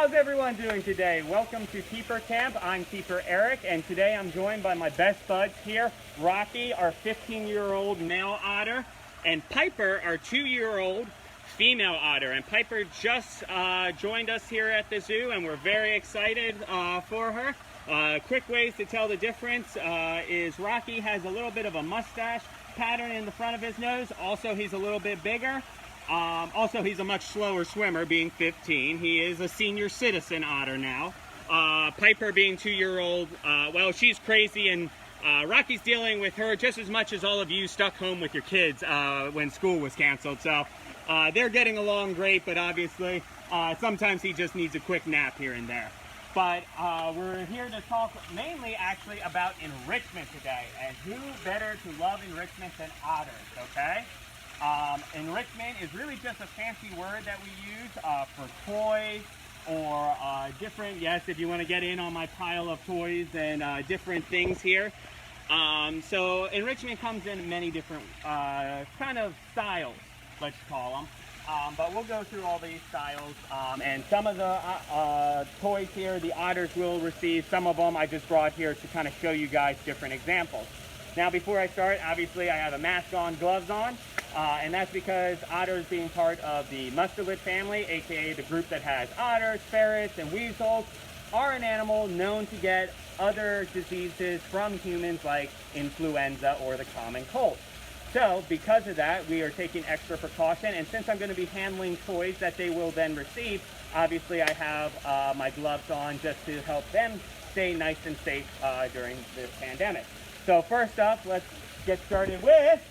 How's everyone doing today? Welcome to Keeper Camp. I'm Keeper Eric, and today I'm joined by my best buds here, Rocky, our 15-year-old male otter, and Piper, our 2-year-old female otter. And Piper just joined us here at the zoo, and we're very excited for her. Quick ways to tell the difference is Rocky has a little bit of a mustache pattern in the front of his nose. Also, he's a little bit bigger. Also, he's a much slower swimmer, being 15. He is a senior citizen otter now. Piper, being 2-year-old, well, she's crazy, and Rocky's dealing with her just as much as all of you stuck home with your kids when school was canceled. So they're getting along great, but obviously sometimes he just needs a quick nap here and there. But we're here to talk mainly actually about enrichment today, and who better to love enrichment than otters, okay? Enrichment is really just a fancy word that we use for toys or different, yes, if you want to get in on my pile of toys and different things here. So enrichment comes in many different kind of styles, let's call them. But we'll go through all these styles, and some of the toys here, the otters will receive. Some of them I just brought here to kind of show you guys different examples. Now, before I start, obviously I have a mask on, gloves on, and that's because otters, being part of the mustelid family, aka the group that has otters, ferrets, and weasels, are an animal known to get other diseases from humans like influenza or the common cold. So, because of that, we are taking extra precaution, and since I'm going to be handling toys that they will then receive, obviously I have my gloves on just to help them stay nice and safe during this pandemic. So first up, let's get started with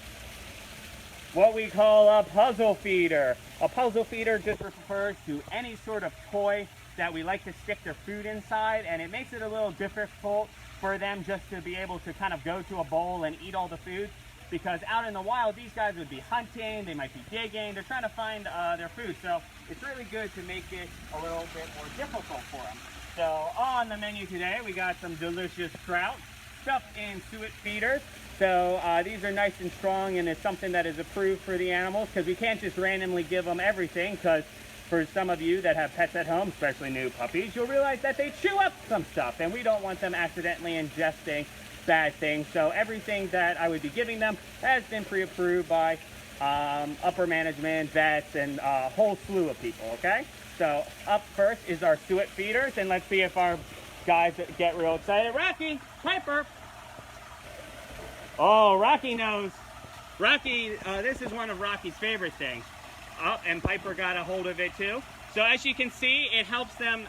what we call a puzzle feeder. A puzzle feeder just refers to any sort of toy that we like to stick their food inside, and it makes it a little difficult for them just to be able to kind of go to a bowl and eat all the food, because out in the wild, these guys would be hunting, they might be digging, they're trying to find their food. So it's really good to make it a little bit more difficult for them. So on the menu today, we got some delicious trout stuffed in Stuart Feeders. So these are nice and strong, and it's something that is approved for the animals, because we can't just randomly give them everything, because for some of you that have pets at home, especially new puppies, you'll realize that they chew up some stuff, and we don't want them accidentally ingesting bad things. So everything that I would be giving them has been pre-approved by upper management, vets, and a whole slew of people, okay? So up first is our Stuart Feeders, and let's see if our guys get real excited. Rocky, Piper. Oh, Rocky knows. Rocky, this is one of Rocky's favorite things. Oh, and Piper got a hold of it too. So as you can see, it helps them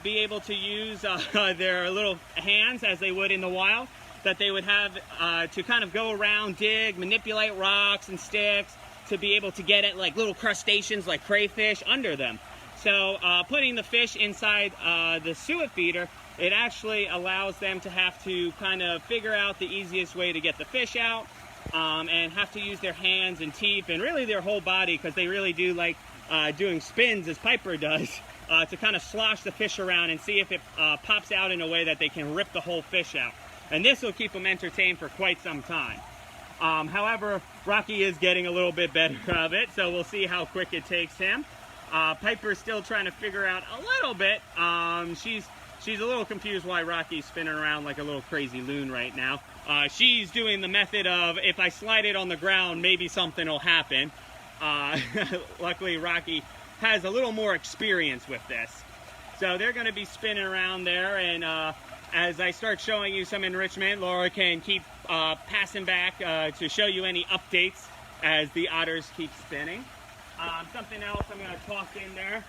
be able to use their little hands as they would in the wild, that they would have to kind of go around, dig, manipulate rocks and sticks to be able to get at like little crustaceans like crayfish under them. So putting the fish inside the suet feeder, it actually allows them to have to kind of figure out the easiest way to get the fish out, and have to use their hands and teeth and really their whole body, because they really do like doing spins, as Piper does, to kind of slosh the fish around and see if it pops out in a way that they can rip the whole fish out. And this will keep them entertained for quite some time. However, Rocky is getting a little bit better of it, so we'll see how quick it takes him. Piper's still trying to figure out a little bit. She's a little confused why Rocky's spinning around like a little crazy loon right now. She's doing the method of, if I slide it on the ground, maybe something will happen. Luckily, Rocky has a little more experience with this. So they're going to be spinning around there, and as I start showing you some enrichment, Laura can keep passing back to show you any updates as the otters keep spinning. Something else I'm going to toss in there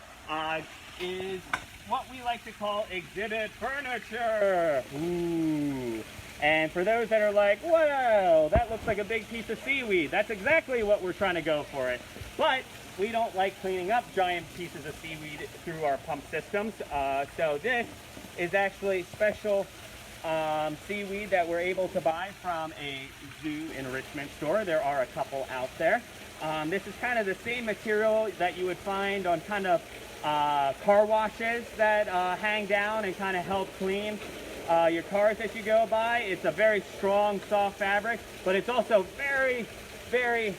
is what we like to call exhibit furniture. Ooh. And for those that are like, wow, that looks like a big piece of seaweed, that's exactly what we're trying to go for it. But we don't like cleaning up giant pieces of seaweed through our pump systems. So this is actually special seaweed that we're able to buy from a zoo enrichment store. There are a couple out there. This is kind of the same material that you would find on kind of car washes that hang down and kind of help clean your cars as you go by. It's a very strong, soft fabric, but it's also very, very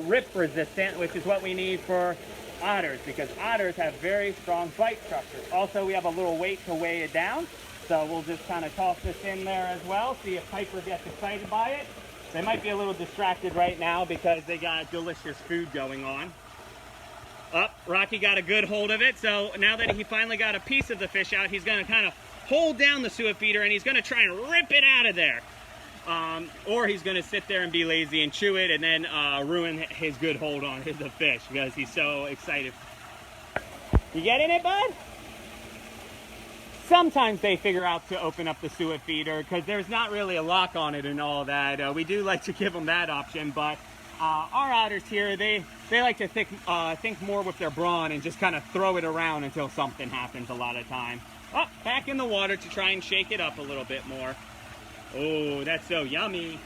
rip resistant, which is what we need for otters, because otters have very strong bite structures. Also, we have a little weight to weigh it down, so we'll just kind of toss this in there as well, see if Piper gets excited by it. They might be a little distracted right now because they got delicious food going on. Oh, Rocky got a good hold of it, so now that he finally got a piece of the fish out, he's going to kind of hold down the suet feeder and he's going to try and rip it out of there. Or he's going to sit there and be lazy and chew it and then ruin his good hold on the fish because he's so excited. You getting it, bud? Sometimes they figure out to open up the suet feeder because there's not really a lock on it and all that. We do like to give them that option, but our otters here, they like to think more with their brawn and just kind of throw it around until something happens a lot of time. Oh, back in the water to try and shake it up a little bit more. Oh, that's so yummy.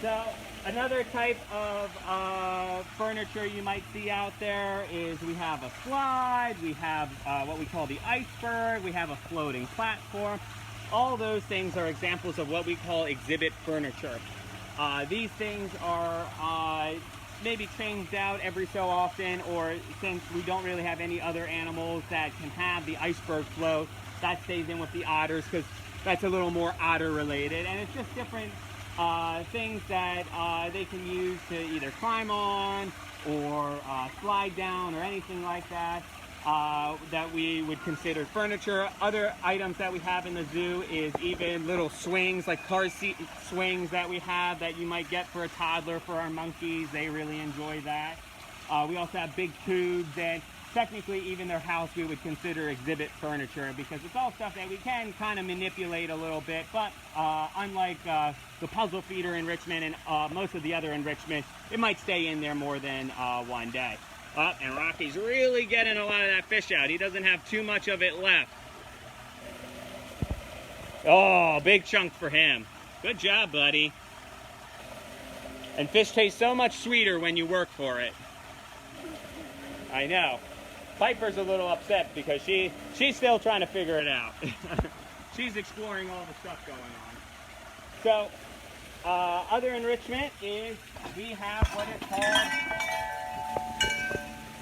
So another type of furniture you might see out there is we have a slide, we have what we call the Iceberg, we have a floating platform. All those things are examples of what we call exhibit furniture. These things are maybe changed out every so often, or since we don't really have any other animals that can have the Iceberg float, that stays in with the otters because that's a little more otter related, and it's just different things that they can use to either climb on or slide down or anything like that that we would consider furniture. Other items that we have in the zoo is even little swings, like car seat swings that we have that you might get for a toddler for our monkeys. They really enjoy that. We also have big tubes, and technically even their house we would consider exhibit furniture because it's all stuff that we can kind of manipulate a little bit, but unlike the puzzle feeder enrichment and most of the other enrichment, it might stay in there more than one day. And Rocky's really getting a lot of that fish out. He doesn't have too much of it left. Oh, big chunk for him. Good job, buddy. And fish taste so much sweeter when you work for it. I know. Piper's a little upset because she's still trying to figure it out. She's exploring all the stuff going on. So, other enrichment is we have what is called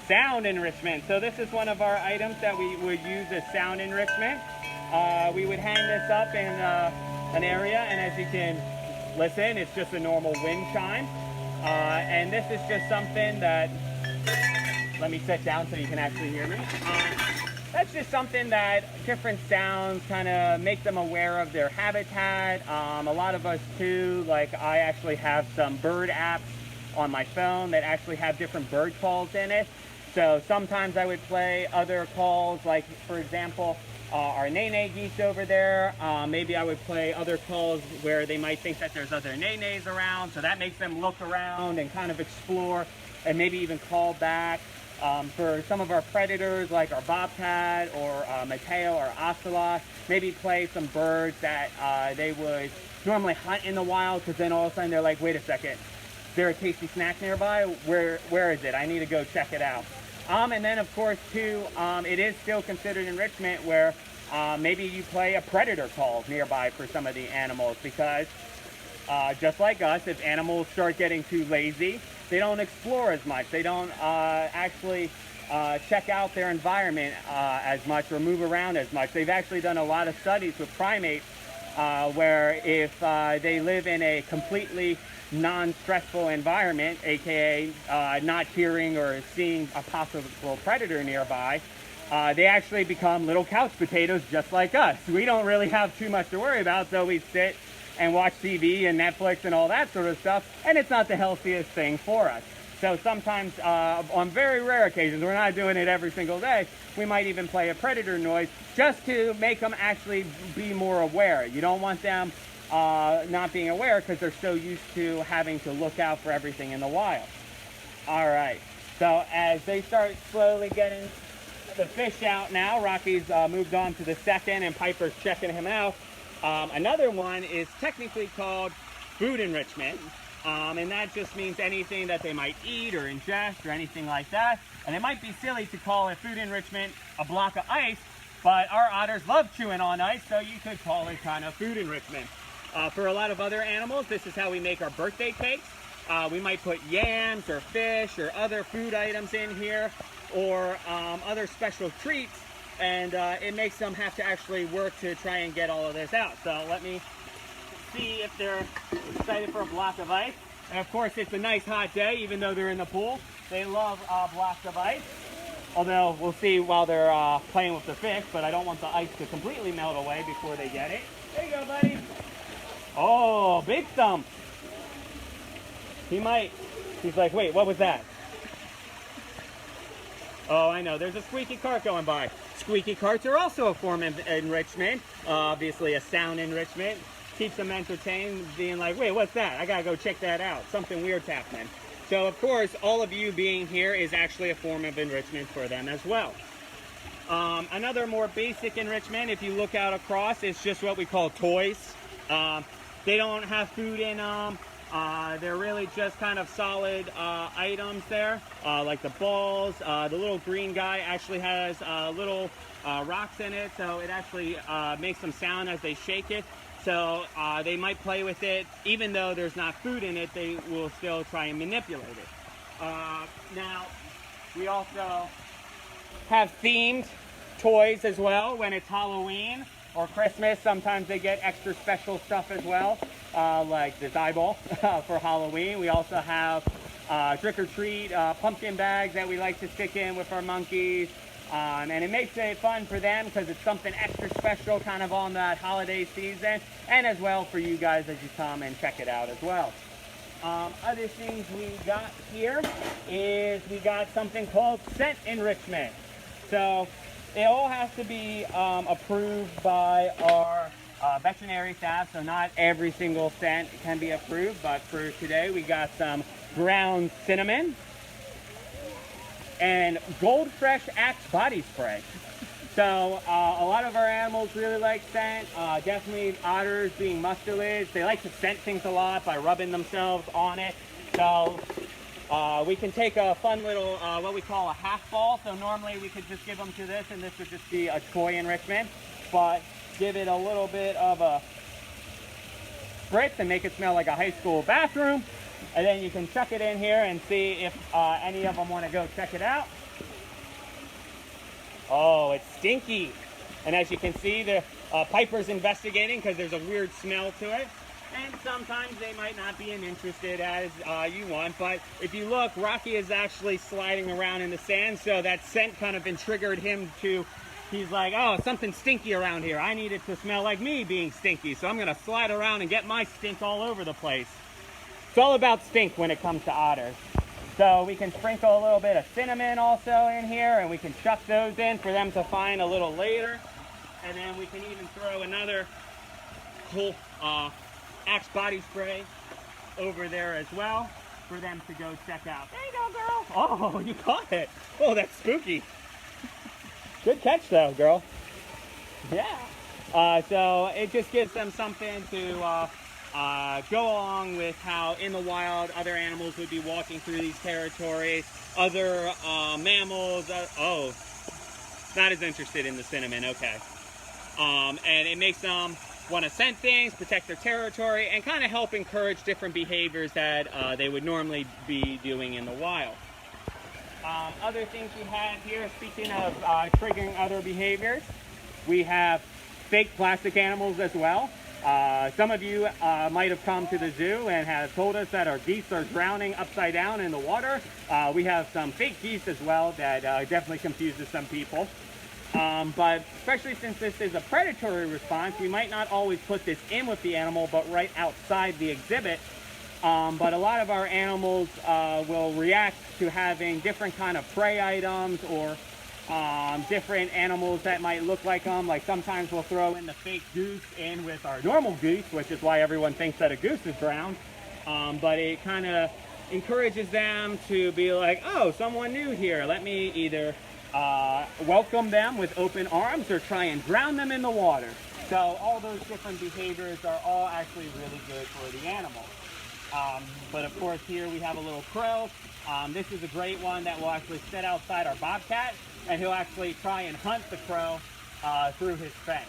sound enrichment. So this is one of our items that we would use as sound enrichment. We would hang this up in an area, and as you can listen, it's just a normal wind chime. And this is just something that, let me sit down so you can actually hear me. That's just something that different sounds kind of make them aware of their habitat. A lot of us too, like I actually have some bird apps on my phone that actually have different bird calls in it. So sometimes I would play other calls, like for example, our nene geese over there. Maybe I would play other calls where they might think that there's other nenes around, so that makes them look around and kind of explore and maybe even call back. For some of our predators, like our bobcat or Mateo or ocelot, maybe play some birds that they would normally hunt in the wild, because then all of a sudden they're like, wait a second, is there a tasty snack nearby? Where is it? I need to go check it out. And then of course too, it is still considered enrichment where maybe you play a predator call nearby for some of the animals, because just like us, if animals start getting too lazy, they don't explore as much. They don't actually check out their environment as much or move around as much. They've actually done a lot of studies with primates where if they live in a completely non-stressful environment, aka not hearing or seeing a possible predator nearby, they actually become little couch potatoes just like us. We don't really have too much to worry about, so we sit and watch TV and Netflix and all that sort of stuff, and it's not the healthiest thing for us. So sometimes, on very rare occasions, we're not doing it every single day, we might even play a predator noise just to make them actually be more aware. You don't want them not being aware because they're so used to having to look out for everything in the wild. All right, so as they start slowly getting the fish out now, Rocky's moved on to the second and Piper's checking him out. Another one is technically called food enrichment, and that just means anything that they might eat or ingest or anything like that. And it might be silly to call it food enrichment a block of ice, but our otters love chewing on ice, so you could call it kind of food enrichment. For a lot of other animals, this is how we make our birthday cakes. We might put yams or fish or other food items in here, or other special treats, and it makes them have to actually work to try and get all of this out. So let me see if they're excited for a block of ice. And of course, it's a nice hot day, even though they're in the pool. They love blocks of ice. Although we'll see while they're playing with the fish, but I don't want the ice to completely melt away before they get it. There you go, buddy. Oh, big thump. He's like, wait, what was that? Oh, I know, there's a squeaky cart going by. Squeaky carts are also a form of enrichment. Obviously a sound enrichment. Keeps them entertained, being like, wait, what's that? I gotta go check that out. Something weird's happening. So of course, all of you being here is actually a form of enrichment for them as well. Another more basic enrichment, if you look out across, is just what we call toys. They don't have food in them. They're really just kind of solid items there, like the balls. The little green guy actually has little rocks in it, so it actually makes some sound as they shake it. So they might play with it. Even though there's not food in it, they will still try and manipulate it. Now, we also have themed toys as well. When it's Halloween or Christmas, sometimes they get extra special stuff as well, like this eyeball for Halloween. We also have trick-or-treat pumpkin bags that we like to stick in with our monkeys. And it makes it fun for them because it's something extra special kind of on that holiday season, and as well for you guys as you come and check it out as well. Other things we got here is we got something called scent enrichment. So it all has to be approved by our veterinary staff, so not every single scent can be approved, but for today we got some ground cinnamon and Gold Fresh Axe body spray. So a lot of our animals really like scent. Definitely otters being mustelids, they like to scent things a lot by rubbing themselves on it. So we can take a fun little, what we call a half ball. So normally we could just give them to this, and this would just be a toy enrichment. But give it a little bit of a spritz and make it smell like a high school bathroom. And then you can chuck it in here and see if any of them want to go check it out. Oh, it's stinky. And as you can see, the Piper's investigating because there's a weird smell to it. And sometimes they might not be as interested as you want. But if you look, Rocky is actually sliding around in the sand. So that scent kind of been triggered him to, he's like, oh, something stinky around here. I need it to smell like me being stinky. So I'm going to slide around and get my stink all over the place. It's all about stink when it comes to otters. So we can sprinkle a little bit of cinnamon also in here, and we can chuck those in for them to find a little later. And then we can even throw another whole Axe body spray over there as well for them to go check out. There you go, girl. Oh, you caught it. Oh, that's spooky. Good catch though, girl. Yeah. So it just gives them something to go along with how in the wild other animals would be walking through these territories. Other mammals, oh, not as interested in the cinnamon, okay. And it makes them want to scent things, protect their territory, and kind of help encourage different behaviors that they would normally be doing in the wild. Other things we have here, speaking of triggering other behaviors, we have fake plastic animals as well. Some of you might have come to the zoo and have told us that our geese are drowning upside down in the water. We have some fake geese as well that definitely confuses some people. But especially since this is a predatory response, we might not always put this in with the animal, but right outside the exhibit. But a lot of our animals will react to having different kind of prey items or different animals that might look like them. Like sometimes we'll throw in the fake goose in with our normal goose, which is why everyone thinks that a goose is drowned. But it kind of encourages them to be like, oh, someone new here. Let me either welcome them with open arms or try and drown them in the water. So all those different behaviors are all actually really good for the animals. But of course here we have a little crow. This is a great one that will actually sit outside our bobcat, and he'll actually try and hunt the crow through his fence.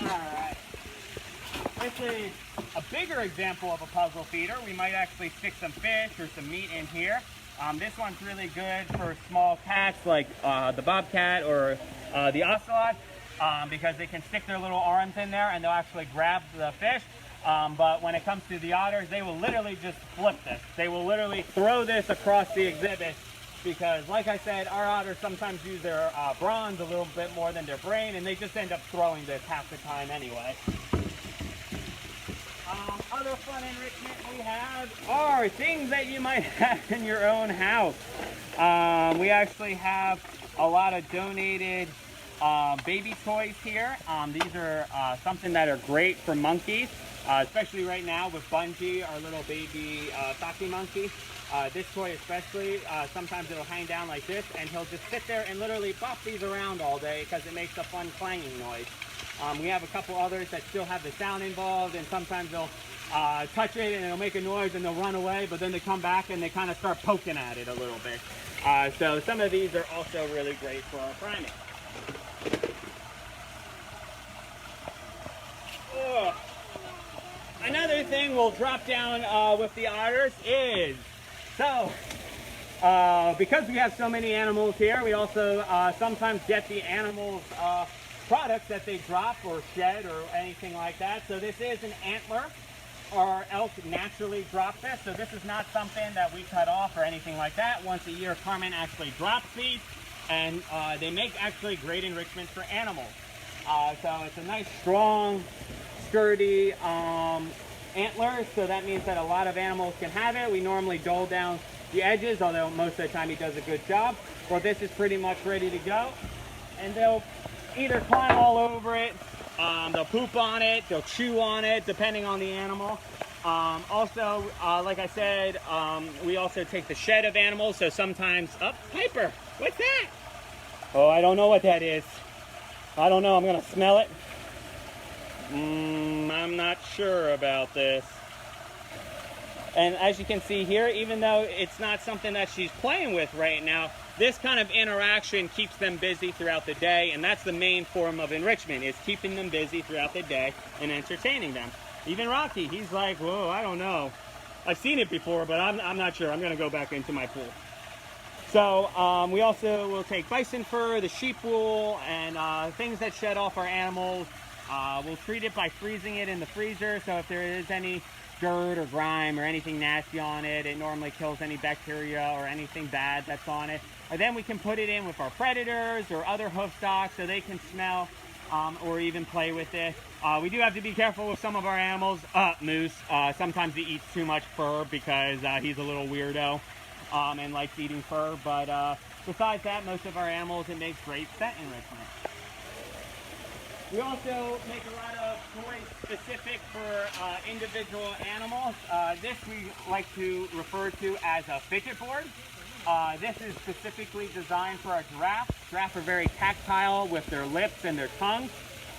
Alright. This is a bigger example of a puzzle feeder, we might actually stick some fish or some meat in here. This one's really good for small cats like the bobcat or the ocelot because they can stick their little arms in there and they'll actually grab the fish. But when it comes to the otters, they will literally just flip this. They will literally throw this across the exhibit because, like I said, our otters sometimes use their bronze a little bit more than their brain, and they just end up throwing this half the time anyway. Other fun enrichment we have are things that you might have in your own house. We actually have a lot of donated baby toys here. These are something that are great for monkeys, especially right now with Bungie, our little baby Saki monkey. This toy especially, sometimes it'll hang down like this and he'll just sit there and literally bop these around all day because it makes a fun clanging noise. We have a couple others that still have the sound involved, and sometimes they'll touch it and it'll make a noise and they'll run away, but then they come back and they kind of start poking at it a little bit. So some of these are also really great for our primates. Another thing we'll drop down with the otters is, because we have so many animals here, we also sometimes get the animals products that they drop or shed or anything like that. So this is an antler. Our elk naturally drop this, so this is not something that we cut off or anything like that. Once a year, Carmen actually drops these, and they make actually great enrichment for animals. So it's a nice, strong, sturdy antler, so that means that a lot of animals can have it. We normally dole down the edges, although most of the time he does a good job. Well, this is pretty much ready to go, and they'll either climb all over it, they'll poop on it, they'll chew on it, depending on the animal. Also, like I said, we also take the shed of animals, so sometimes, Piper, what's that? Oh, I don't know what that is. I don't know, I'm gonna smell it. I'm not sure about this. And as you can see here, even though it's not something that she's playing with right now, this kind of interaction keeps them busy throughout the day, and that's the main form of enrichment, is keeping them busy throughout the day and entertaining them. Even Rocky, he's like, whoa, I don't know. I've seen it before, but I'm not sure. I'm gonna go back into my pool. So we also will take bison fur, the sheep wool, and things that shed off our animals. We'll treat it by freezing it in the freezer, so if there is any dirt or grime or anything nasty on it, it normally kills any bacteria or anything bad that's on it. And then we can put it in with our predators or other hoof stocks so they can smell or even play with it. We do have to be careful with some of our animals. Moose, sometimes he eats too much fur because he's a little weirdo and likes eating fur, but besides that, most of our animals, it makes great scent enrichment. We also make a lot of toys specific for individual animals. This we like to refer to as a fidget board. This is specifically designed for our giraffes. Giraffes are very tactile with their lips and their tongues.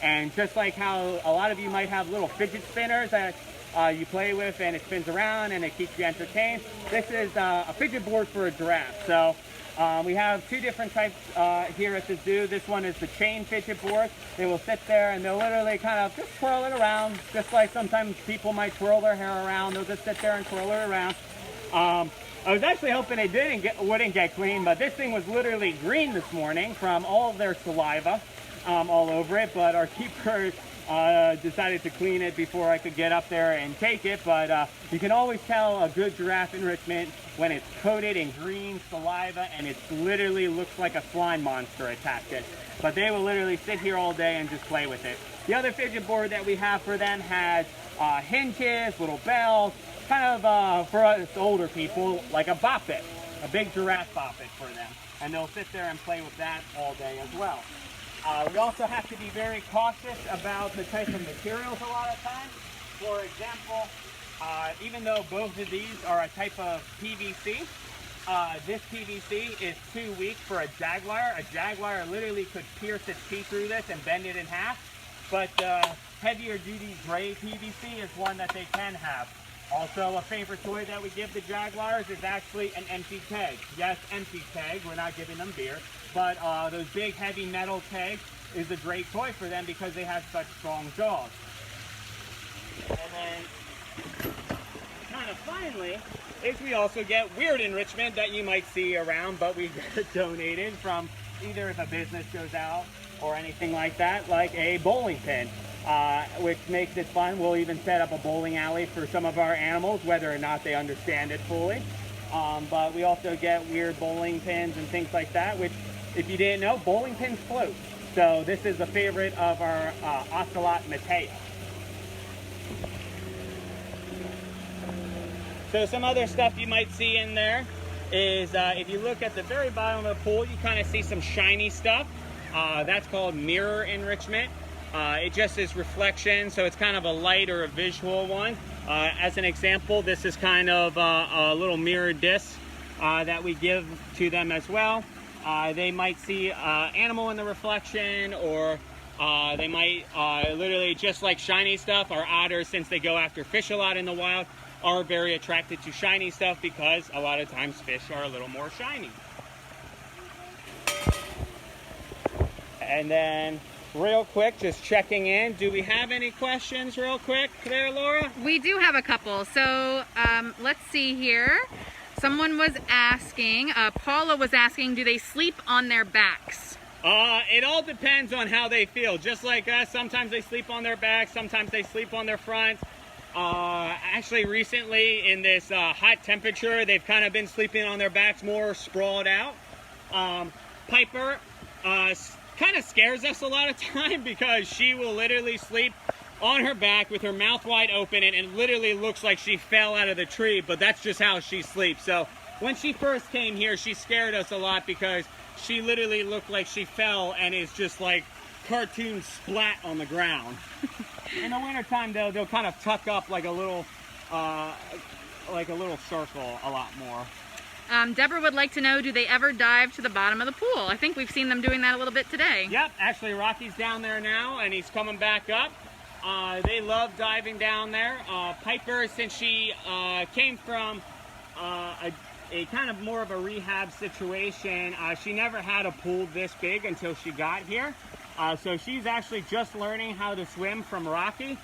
And just like how a lot of you might have little fidget spinners that you play with and it spins around and it keeps you entertained, this is a fidget board for a giraffe. So we have two different types here at the zoo. This one is the chain fidget board. They will sit there and they'll literally kind of just twirl it around, just like sometimes people might twirl their hair around. They'll just sit there and twirl it around. I was actually hoping it wouldn't get clean, but this thing was literally green this morning from all of their saliva all over it, but our keeper decided to clean it before I could get up there and take it. But you can always tell a good giraffe enrichment when it's coated in green saliva and it literally looks like a slime monster attached to it. But they will literally sit here all day and just play with it. The other fidget board that we have for them has hinges, little bells, kind of for us older people, like a bop it, a big giraffe bop it for them. And they'll sit there and play with that all day as well. We also have to be very cautious about the type of materials a lot of times. For example, even though both of these are a type of PVC, this PVC is too weak for a jaguar. A jaguar literally could pierce its teeth through this and bend it in half. But heavier duty gray PVC is one that they can have. Also, a favorite toy that we give the jaguars is actually an empty keg. Yes, empty keg. We're not giving them beer. But those big heavy metal kegs is a great toy for them because they have such strong jaws. And then Kind of finally is we also get weird enrichment that you might see around, but we get it donated from either if a business goes out or anything like that, like a bowling pin, which makes it fun. We'll even set up a bowling alley for some of our animals, whether or not they understand it fully. But we also get weird bowling pins and things like that, which, if you didn't know, bowling pins float. So this is a favorite of our ocelot Mateo. So some other stuff you might see in there is if you look at the very bottom of the pool, you kind of see some shiny stuff. That's called mirror enrichment. It just is reflection, so it's kind of a light or a visual one. As an example, this is kind of a little mirror disc that we give to them as well. They might see animal in the reflection, or they might literally, just like shiny stuff, our otters, since they go after fish a lot in the wild, are very attracted to shiny stuff because a lot of times fish are a little more shiny. And then real quick, just checking in, do we have any questions real quick there, Laura? We do have a couple. So let's see here. Someone was asking, Paula was asking, do they sleep on their backs? It all depends on how they feel. Just like us, sometimes they sleep on their backs, sometimes they sleep on their fronts. Actually, recently in this hot temperature, they've kind of been sleeping on their backs more sprawled out. Piper kind of scares us a lot of time because she will literally sleep on her back with her mouth wide open, and it literally looks like she fell out of the tree, but that's just how she sleeps. So when she first came here, she scared us a lot because she literally looked like she fell and is just like cartoon splat on the ground. In the wintertime, though, they'll kind of tuck up like a little circle a lot more. Deborah would like to know, do they ever dive to the bottom of the pool? I think we've seen them doing that a little bit today. Yep, actually Rocky's down there now, and he's coming back up. They love diving down there. Piper, since she came from a kind of more of a rehab situation, she never had a pool this big until she got here. So she's actually just learning how to swim from Rocky.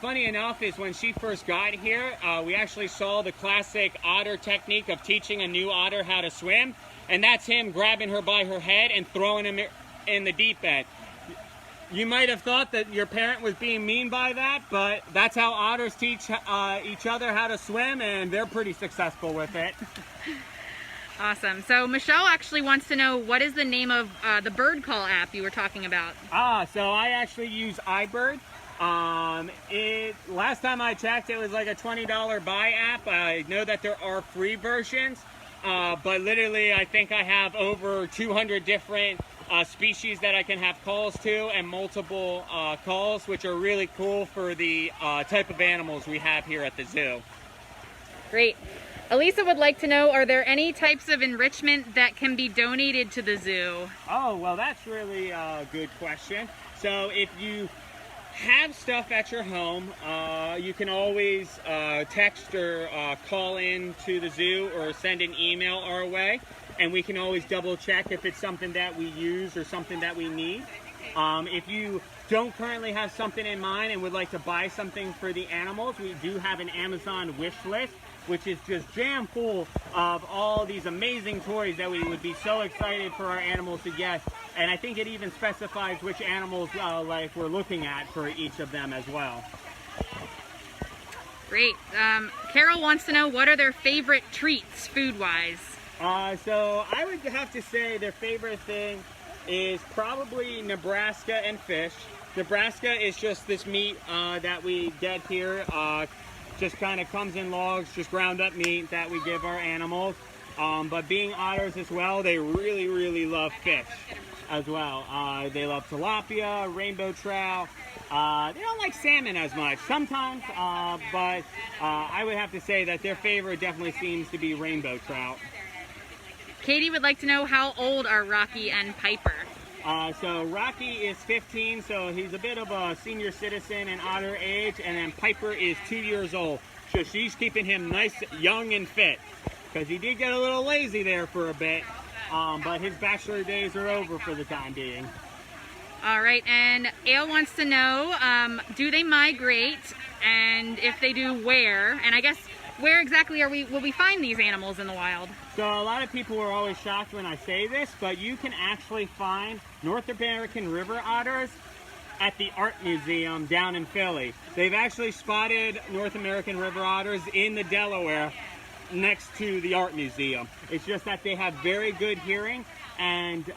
Funny enough is when she first got here, we actually saw the classic otter technique of teaching a new otter how to swim, and that's him grabbing her by her head and throwing him in the deep end. You might have thought that your parent was being mean by that, but that's how otters teach each other how to swim, and they're pretty successful with it. Awesome. So Michelle actually wants to know, what is the name of the bird call app you were talking about? So I actually use Iceberg. Last time I checked, it was like a $20 buy app. I know that there are free versions, but literally I think I have over 200 different species that I can have calls to, and multiple calls, which are really cool for the type of animals we have here at the zoo. Great. Elisa would like to know, are there any types of enrichment that can be donated to the zoo? Oh, well, that's really a good question. So if you have stuff at your home, you can always text or call in to the zoo or send an email our way, and we can always double check if it's something that we use or something that we need. If you don't currently have something in mind and would like to buy something for the animals, we do have an Amazon wish list, which is just jam full of all these amazing toys that we would be so excited for our animals to get. And I think it even specifies which animals like we're looking at for each of them as well. Great. Carol wants to know, what are their favorite treats food-wise? So I would have to say their favorite thing is probably Nebraska and fish. Nebraska is just this meat that we get here. Just kind of comes in logs, just ground up meat that we give our animals. But being otters as well, they really, really love fish as well. They love tilapia, rainbow trout. They don't like salmon as much sometimes, but I would have to say that their favorite definitely seems to be rainbow trout. Katie would like to know, how old are Rocky and Piper? So Rocky is 15, so he's a bit of a senior citizen in otter age, and then Piper is 2 years old. So she's keeping him nice, young, and fit, because he did get a little lazy there for a bit, but his bachelor days are over for the time being. All right, and Ale wants to know, do they migrate? And if they do, where? And I guess, where exactly will we find these animals in the wild? So a lot of people are always shocked when I say this, but you can actually find North American river otters at the Art Museum down in Philly. They've actually spotted North American river otters in the Delaware next to the Art Museum. It's just that they have very good hearing, and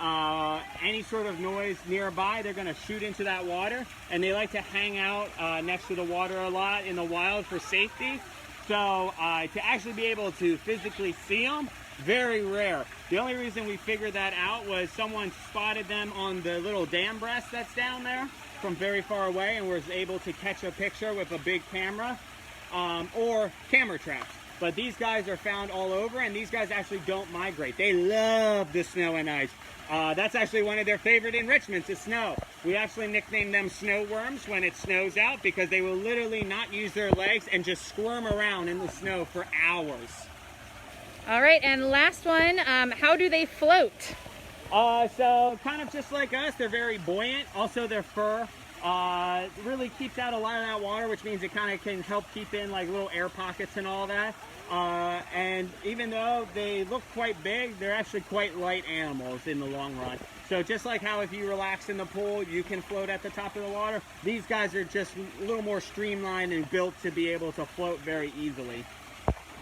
any sort of noise nearby, they're going to shoot into that water, and they like to hang out next to the water a lot in the wild for safety. So to actually be able to physically see them, very rare. The only reason we figured that out was someone spotted them on the little dam breast that's down there from very far away, and was able to catch a picture with a big camera or camera traps. But these guys are found all over, and these guys actually don't migrate. They love the snow and ice. That's actually one of their favorite enrichments is snow. We actually nicknamed them snow worms when it snows out, because they will literally not use their legs and just squirm around in the snow for hours. All right, and last one, how do they float? So kind of just like us, they're very buoyant. Also, their fur really keeps out a lot of that water, which means it kind of can help keep in like little air pockets and all that. And even though they look quite big, they're actually quite light animals in the long run. So just like how if you relax in the pool, you can float at the top of the water, these guys are just a little more streamlined and built to be able to float very easily.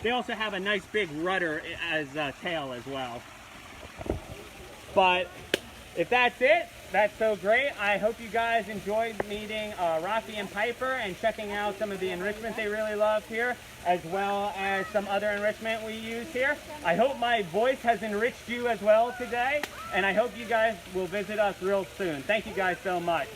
They also have a nice big rudder as a tail as well. But if that's it, that's so great. I hope you guys enjoyed meeting Rocky and Piper and checking out some of the enrichment they really love here, as well as some other enrichment we use here. I hope my voice has enriched you as well today, and I hope you guys will visit us real soon. Thank you guys so much.